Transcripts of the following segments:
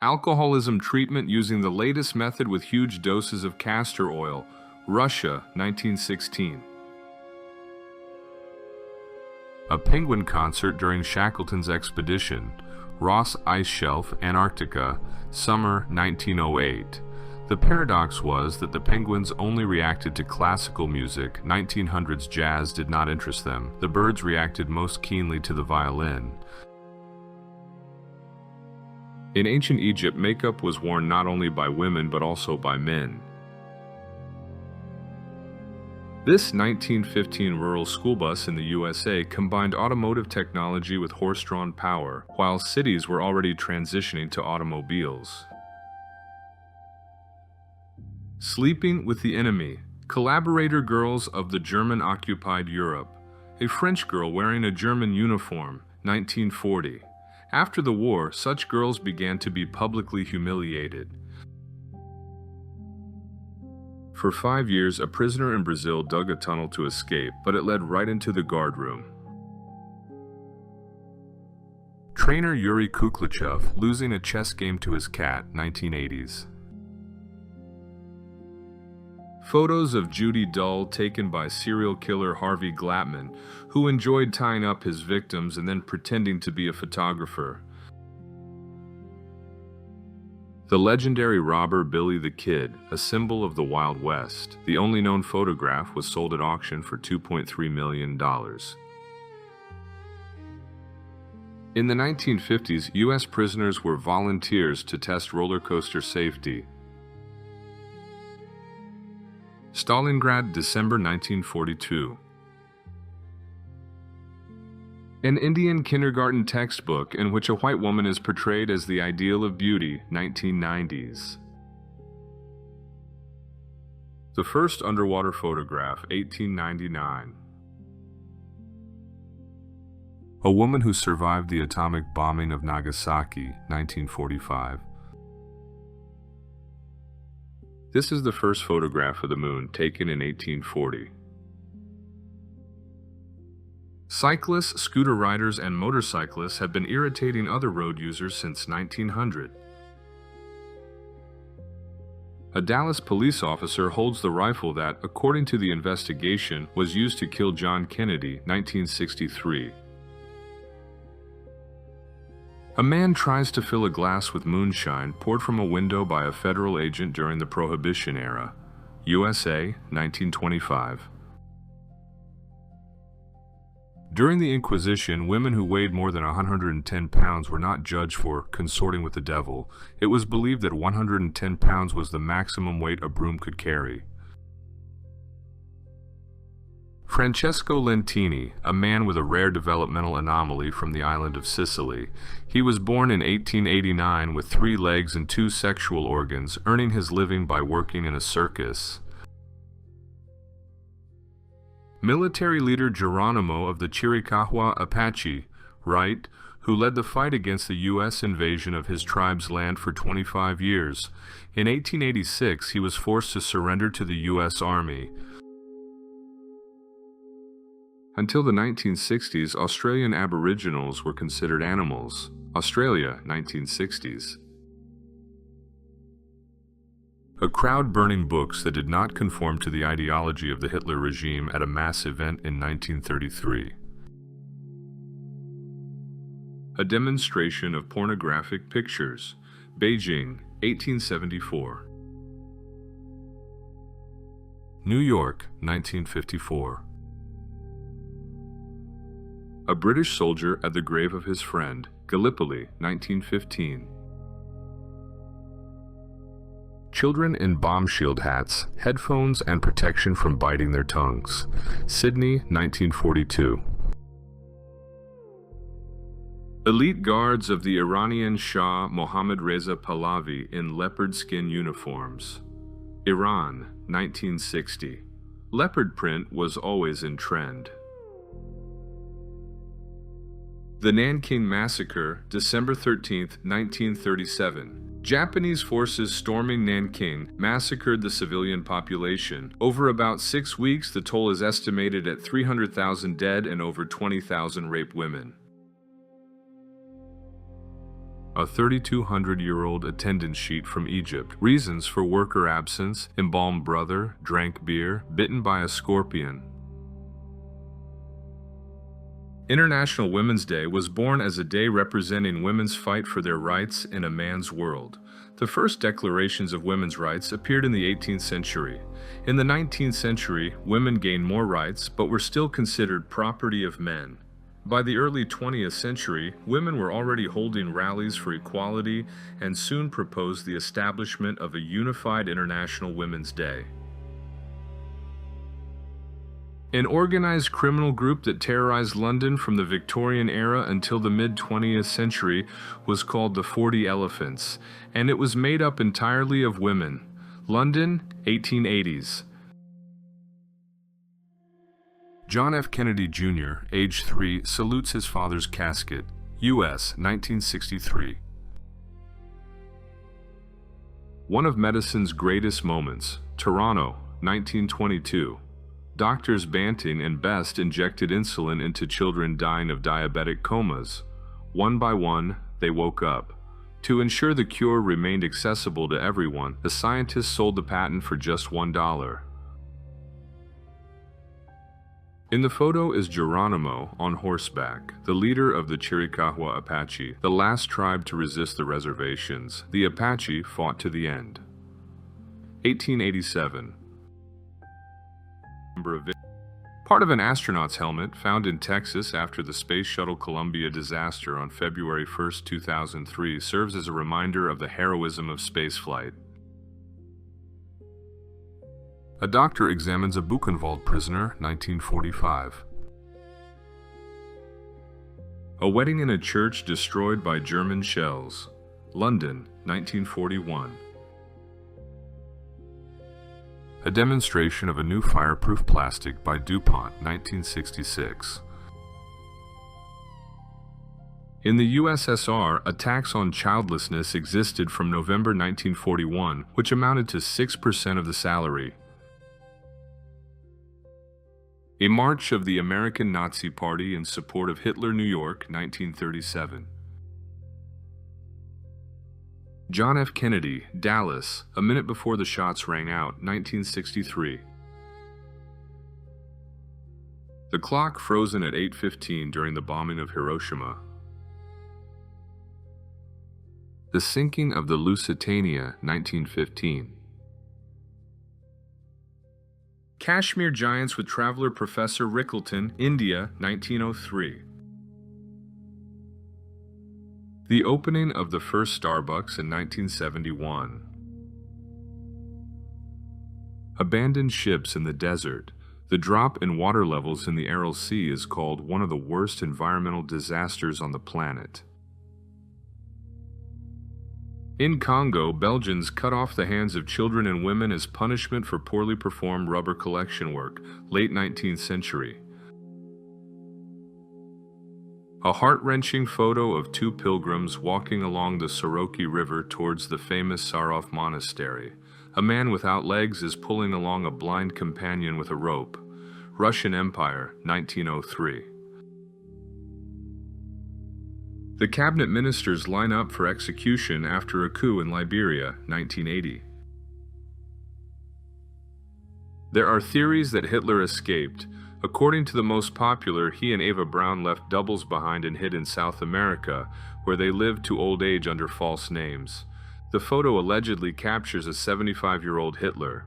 Alcoholism treatment using the latest method with huge doses of castor oil. Russia, 1916. A penguin concert during Shackleton's expedition. Ross Ice Shelf, Antarctica, summer 1908. The paradox was that the penguins only reacted to classical music. 1900s jazz did not interest them. The birds reacted most keenly to the violin. In ancient Egypt, makeup was worn not only by women but also by men. This 1915 rural school bus in the USA combined automotive technology with horse-drawn power, while cities were already transitioning to automobiles. Sleeping with the enemy. Collaborator girls of the German-occupied Europe. A French girl wearing a German uniform, 1940. After the war, such girls began to be publicly humiliated. For 5 years, a prisoner in Brazil dug a tunnel to escape, but it led right into the guardroom. Trainer Yuri Kuklichev losing a chess game to his cat, 1980s. Photos of Judy Dull taken by serial killer Harvey Glattman, who enjoyed tying up his victims and then pretending to be a photographer. The legendary robber Billy the Kid, a symbol of the Wild West. The only known photograph was sold at auction for $2.3 million. In the 1950s, U.S. prisoners were volunteers to test roller coaster safety. Stalingrad, December 1942. An Indian kindergarten textbook in which a white woman is portrayed as the ideal of beauty, 1990s. The first underwater photograph, 1899. A woman who survived the atomic bombing of Nagasaki, 1945. This is the first photograph of the moon taken in 1840. Cyclists, scooter riders, and motorcyclists have been irritating other road users since 1900. A Dallas police officer holds the rifle that, according to the investigation, was used to kill John Kennedy, 1963. A man tries to fill a glass with moonshine poured from a window by a federal agent during the Prohibition era. USA, 1925. During the Inquisition, women who weighed more than 110 pounds were not judged for consorting with the devil. It was believed that 110 pounds was the maximum weight a broom could carry. Francesco Lentini, a man with a rare developmental anomaly from the island of Sicily. He was born in 1889 with 3 legs and 2 sexual organs, earning his living by working in a circus. Military leader Geronimo of the Chiricahua Apache, right, who led the fight against the U.S. invasion of his tribe's land for 25 years. In 1886, he was forced to surrender to the U.S. Army. Until the 1960s, Australian Aboriginals were considered animals. Australia, 1960s. A crowd burning books that did not conform to the ideology of the Hitler regime at a mass event in 1933. A demonstration of pornographic pictures. Beijing, 1874. New York, 1954. A British soldier at the grave of his friend, Gallipoli, 1915. Children in bomb shield hats, headphones, and protection from biting their tongues. Sydney, 1942. Elite guards of the Iranian Shah Mohammad Reza Pahlavi in leopard skin uniforms. Iran, 1960. Leopard print was always in trend. The Nanking Massacre, December 13, 1937. Japanese forces storming Nanking massacred the civilian population. Over about 6 weeks, the toll is estimated at 300,000 dead and over 20,000 raped women. A 3,200-year-old attendance sheet from Egypt. Reasons for worker absence: embalmed brother, drank beer, bitten by a scorpion. International Women's Day was born as a day representing women's fight for their rights in a man's world. The first declarations of women's rights appeared in the 18th century. In the 19th century, women gained more rights, but were still considered property of men. By the early 20th century, women were already holding rallies for equality and soon proposed the establishment of a unified International Women's Day. An organized criminal group that terrorized London from the Victorian era until the mid-20th century was called the 40 Elephants, and it was made up entirely of women. London, 1880s. John F. Kennedy Jr., age 3, salutes his father's casket. U.S., 1963. One of medicine's greatest moments. Toronto, 1922. Doctors Banting and Best injected insulin into children dying of diabetic comas. One by one, they woke up. To ensure the cure remained accessible to everyone, the scientists sold the patent for just $1. In the photo is Geronimo on horseback, the leader of the Chiricahua Apache, the last tribe to resist the reservations. The Apache fought to the end. 1887. Part of an astronaut's helmet found in Texas after the Space Shuttle Columbia disaster on February 1, 2003 serves as a reminder of the heroism of spaceflight. A doctor examines a Buchenwald prisoner, 1945. A wedding in a church destroyed by German shells. London, 1941. A demonstration of a new fireproof plastic by DuPont, 1966. In the USSR, a tax on childlessness existed from November 1941, which amounted to 6% of the salary. A march of the American Nazi Party in support of Hitler, New York, 1937. John F. Kennedy, Dallas, a minute before the shots rang out, 1963. The clock frozen at 8:15 during the bombing of Hiroshima. The sinking of the Lusitania, 1915. Kashmir Giants with Traveler Professor Rickleton, India, 1903. The opening of the first Starbucks in 1971. Abandoned ships in the desert. The drop in water levels in the Aral Sea is called one of the worst environmental disasters on the planet. In Congo, Belgians cut off the hands of children and women as punishment for poorly performed rubber collection work, late 19th century. A heart-wrenching photo of two pilgrims walking along the Soroki River towards the famous Sarov Monastery. A man without legs is pulling along a blind companion with a rope. Russian Empire, 1903. The cabinet ministers line up for execution after a coup in Liberia, 1980. There are theories that Hitler escaped. According to the most popular, he and Eva Braun left doubles behind and hid in South America, where they lived to old age under false names. The photo allegedly captures a 75-year-old Hitler.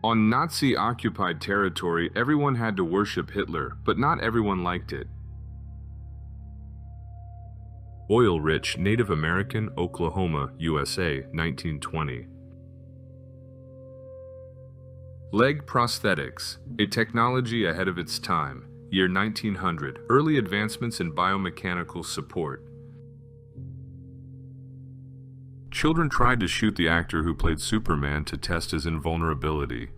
On Nazi-occupied territory, everyone had to worship Hitler, but not everyone liked it. Oil-rich Native American, Oklahoma, USA, 1920. Leg prosthetics, a technology ahead of its time, year 1900, early advancements in biomechanical support. Children tried to shoot the actor who played Superman to test his invulnerability.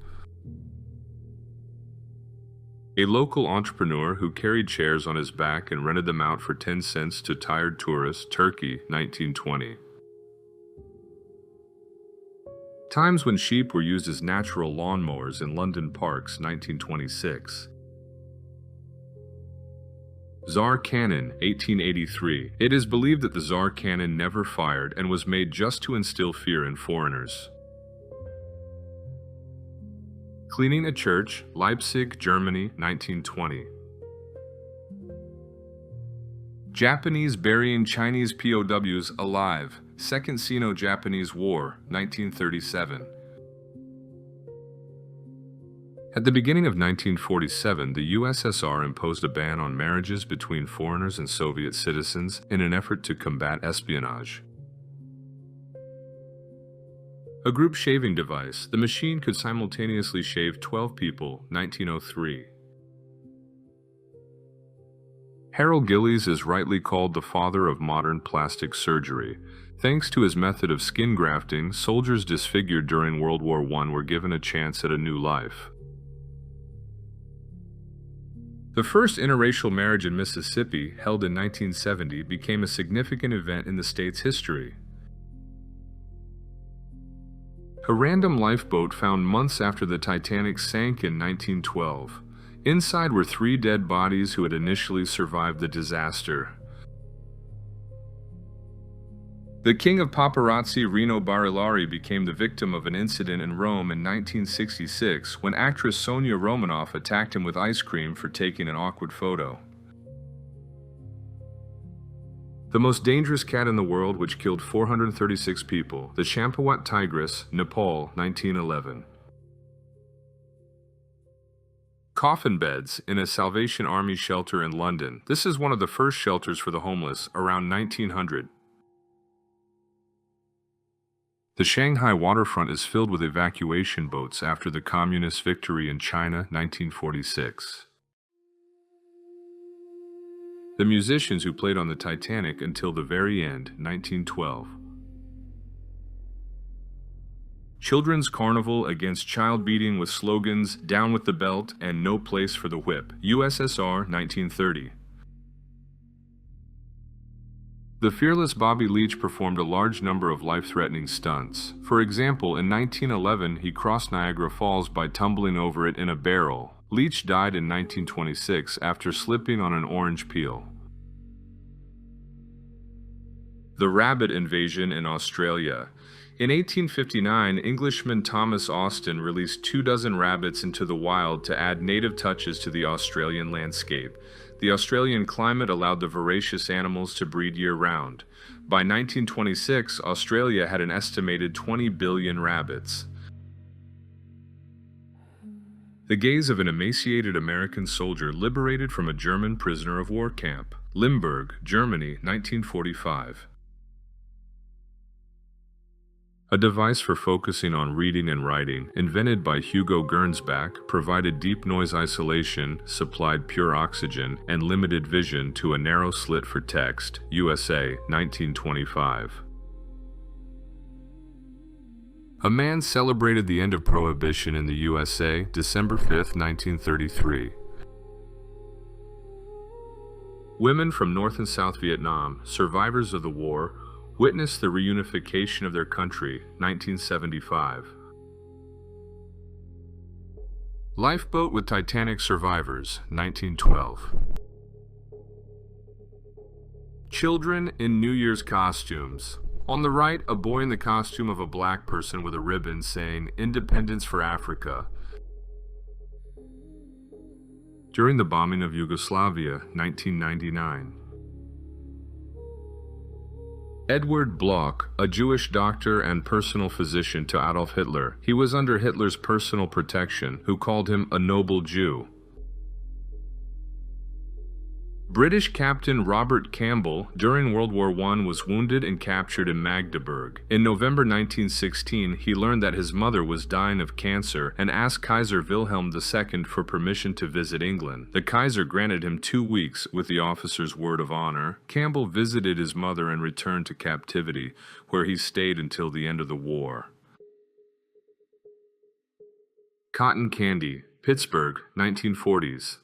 A local entrepreneur who carried chairs on his back and rented them out for 10 cents to tired tourists, Turkey, 1920. Times when sheep were used as natural lawnmowers in London parks, 1926. Tsar Cannon, 1883. It is believed that the Tsar cannon never fired and was made just to instill fear in foreigners. Cleaning a church, Leipzig, Germany, 1920. Japanese burying Chinese POWs alive, Second Sino-Japanese War, 1937. At the beginning of 1947, the USSR imposed a ban on marriages between foreigners and Soviet citizens in an effort to combat espionage. A group shaving device, the machine could simultaneously shave 12 people, 1903. Harold Gillies is rightly called the father of modern plastic surgery. Thanks to his method of skin grafting, soldiers disfigured during World War I were given a chance at a new life. The first interracial marriage in Mississippi, held in 1970, became a significant event in the state's history. A random lifeboat found months after the Titanic sank in 1912. Inside were 3 dead bodies who had initially survived the disaster. The king of paparazzi Rino Barilari became the victim of an incident in Rome in 1966 when actress Sonia Romanoff attacked him with ice cream for taking an awkward photo. The most dangerous cat in the world, which killed 436 people, the Champawat tigress, Nepal, 1911. Coffin beds in a Salvation Army shelter in London. This is one of the first shelters for the homeless, around 1900. The Shanghai waterfront is filled with evacuation boats after the communist victory in China, 1946. The musicians who played on the Titanic until the very end, 1912. Children's Carnival against child beating with slogans "Down with the Belt" and "No Place for the Whip," USSR, 1930. The fearless Bobby Leach performed a large number of life-threatening stunts. For example, in 1911, he crossed Niagara Falls by tumbling over it in a barrel. Leach died in 1926 after slipping on an orange peel. The rabbit invasion in Australia. In 1859, Englishman Thomas Austin released 24 rabbits into the wild to add native touches to the Australian landscape. The Australian climate allowed the voracious animals to breed year-round. By 1926, Australia had an estimated 20 billion rabbits. The gaze of an emaciated American soldier liberated from a German prisoner of war camp. Limburg, Germany, 1945. A device for focusing on reading and writing, invented by Hugo Gernsback, provided deep noise isolation, supplied pure oxygen, and limited vision to a narrow slit for text. USA, 1925. A man celebrated the end of Prohibition in the USA, December 5, 1933. Women from North and South Vietnam, survivors of the war, witnessed the reunification of their country, 1975. Lifeboat with Titanic survivors, 1912. Children in New Year's costumes. On the right, a boy in the costume of a black person with a ribbon saying, "Independence for Africa." During the bombing of Yugoslavia, 1999. Edward Bloch, a Jewish doctor and personal physician to Adolf Hitler. He was under Hitler's personal protection, who called him a noble Jew. British Captain Robert Campbell, during World War I, was wounded and captured in Magdeburg. In November 1916, he learned that his mother was dying of cancer and asked Kaiser Wilhelm II for permission to visit England. The Kaiser granted him 2 weeks with the officer's word of honor. Campbell visited his mother and returned to captivity, where he stayed until the end of the war. Cotton candy, Pittsburgh, 1940s.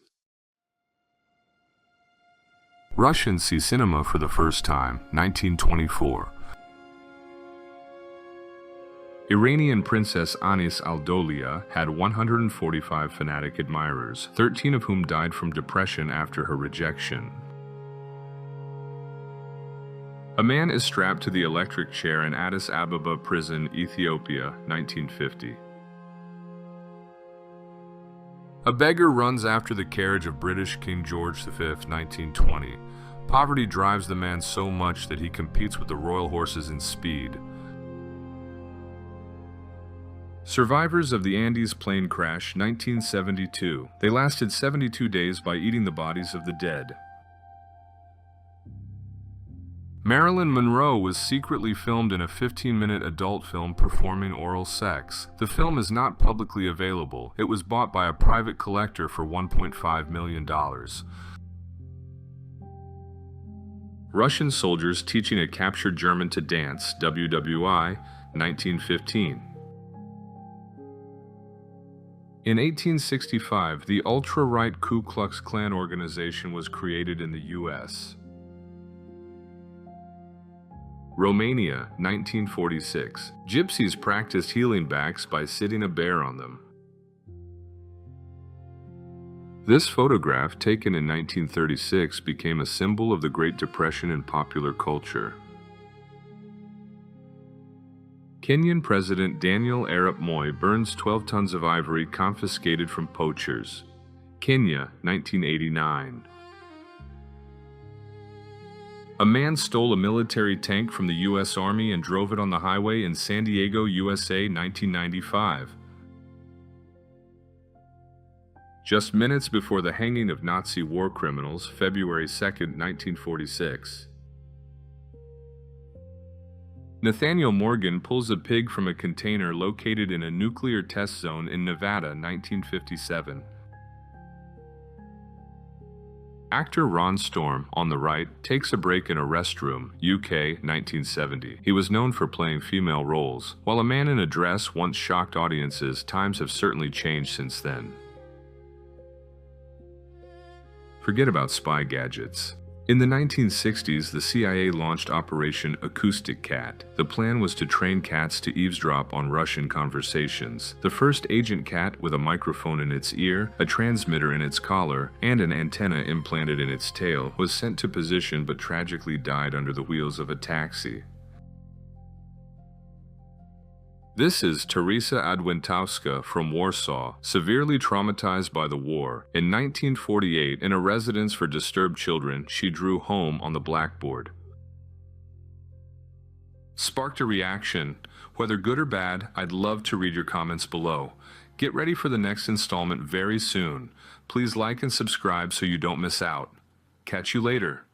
Russians see cinema for the first time, 1924. Iranian Princess Anis Al-Dawliya had 145 fanatic admirers, 13 of whom died from depression after her rejection. A man is strapped to the electric chair in Addis Ababa prison, Ethiopia, 1950. A beggar runs after the carriage of British King George V, 1920. Poverty drives the man so much that he competes with the royal horses in speed. Survivors of the Andes plane crash, 1972. They lasted 72 days by eating the bodies of the dead. Marilyn Monroe was secretly filmed in a 15-minute adult film performing oral sex. The film is not publicly available. It was bought by a private collector for $1.5 million. Russian soldiers teaching a captured German to dance, WWI, 1915. In 1865, the ultra-right Ku Klux Klan organization was created in the U.S. Romania, 1946. Gypsies practiced healing backs by sitting a bear on them. This photograph, taken in 1936, became a symbol of the Great Depression in popular culture. Kenyan President Daniel Arap Moi burns 12 tons of ivory confiscated from poachers. Kenya, 1989. A man stole a military tank from the U.S. Army and drove it on the highway in San Diego, USA, 1995. Just minutes before the hanging of Nazi war criminals, February 2, 1946. Nathaniel Morgan pulls a pig from a container located in a nuclear test zone in Nevada, 1957. Actor Ron Storm, on the right, takes a break in a restroom, UK, 1970. He was known for playing female roles. While a man in a dress once shocked audiences, times have certainly changed since then. Forget about spy gadgets. In the 1960s, the CIA launched Operation Acoustic Cat. The plan was to train cats to eavesdrop on Russian conversations. The first agent cat, with a microphone in its ear, a transmitter in its collar, and an antenna implanted in its tail, was sent to position but tragically died under the wheels of a taxi. This is Teresa Adwintowska from Warsaw, severely traumatized by the war. In 1948, in a residence for disturbed children, she drew "home" on the blackboard. Sparked a reaction. Whether good or bad, I'd love to read your comments below. Get ready for the next installment very soon. Please like and subscribe so you don't miss out. Catch you later.